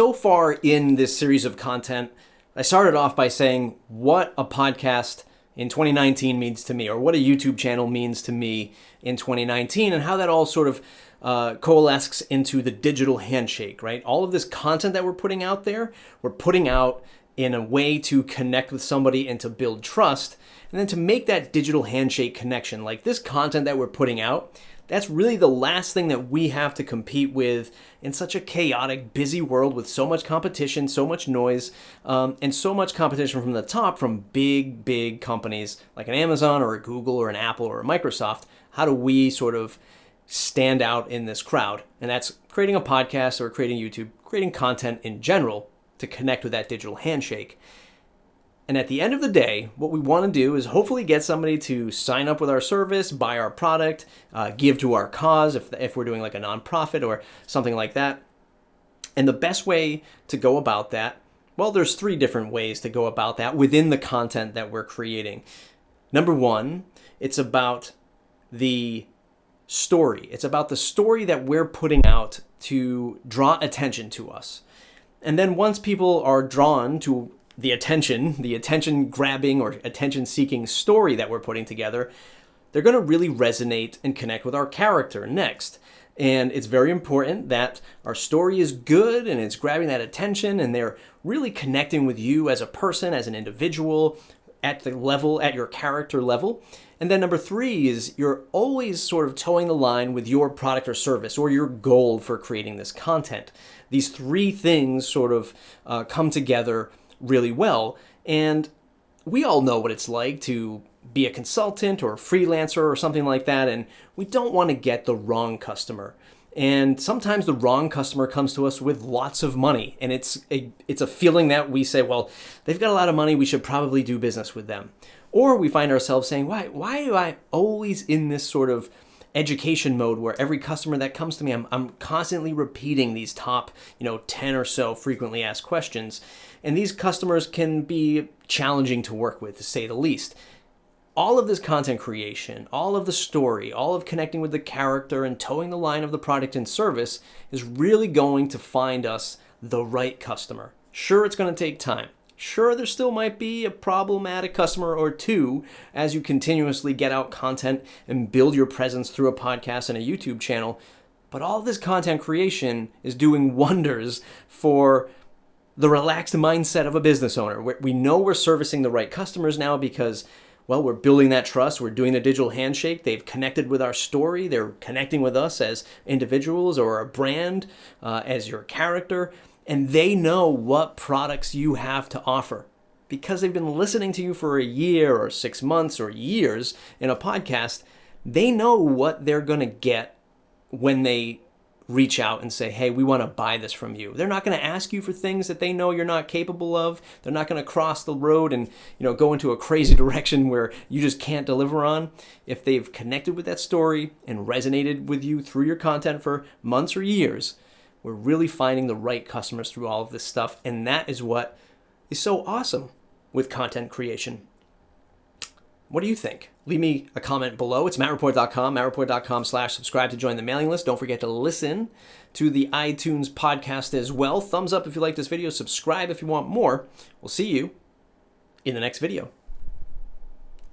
So far in this series of content, I started off by saying what a podcast in 2019 means to me, or what a YouTube channel means to me in 2019, and how that all sort of coalesces into the digital handshake, right? All of this content that we're putting out there, we're putting out in a way to connect with somebody and to build trust, and then to make that digital handshake connection. Like this content that we're putting out, that's really the last thing that we have to compete with in such a chaotic, busy world with so much competition, so much noise, and so much competition from the top from big companies like an Amazon or a Google or an Apple or a Microsoft. How do we sort of stand out in this crowd? And that's creating a podcast or creating YouTube, creating content in general to connect with that digital handshake. And at the end of the day, what we want to do is hopefully get somebody to sign up with our service, buy our product, give to our cause if we're doing like a nonprofit or something like that. And the best way to go about that, well, there's 3 different ways to go about that within the content that we're creating. Number 1, it's about the story. It's about the story that we're putting out to draw attention to us. And then once people are drawn to the attention grabbing or attention seeking story that we're putting together, they're going to really resonate and connect with our character next. And it's very important that our story is good and it's grabbing that attention and they're really connecting with you as a person, as an individual, at your character level. And then number 3 is you're always sort of towing the line with your product or service or your goal for creating this content. These 3 things sort of come together really well. And we all know what it's like to be a consultant or a freelancer or something like that, and we don't want to get the wrong customer. And sometimes the wrong customer comes to us with lots of money, and it's a feeling that we say, well, they've got a lot of money, we should probably do business with them. Or we find ourselves saying, why am I always in this sort of education mode where every customer that comes to me, I'm constantly repeating these top 10 or so frequently asked questions. And these customers can be challenging to work with, to say the least. All of this content creation, all of the story, all of connecting with the character and towing the line of the product and service is really going to find us the right customer. Sure, it's going to take time. Sure, there still might be a problematic customer or 2 as you continuously get out content and build your presence through a podcast and a YouTube channel. But all of this content creation is doing wonders for the relaxed mindset of a business owner. We know we're servicing the right customers now because, well, we're building that trust. We're doing the digital handshake. They've connected with our story. They're connecting with us as individuals or a brand, as your character. And they know what products you have to offer because they've been listening to you for a year or 6 months or years in a podcast. They know what they're going to get when they reach out and say, hey, we want to buy this from you. They're not going to ask you for things that they know you're not capable of. They're not going to cross the road and go into a crazy direction where you just can't deliver on. If they've connected with that story and resonated with you through your content for months or years, we're really finding the right customers through all of this stuff. And that is what is so awesome with content creation. What do you think? Leave me a comment below. It's mattreport.com, mattreport.com/subscribe to join the mailing list. Don't forget to listen to the iTunes podcast as well. Thumbs up if you like this video. Subscribe if you want more. We'll see you in the next video.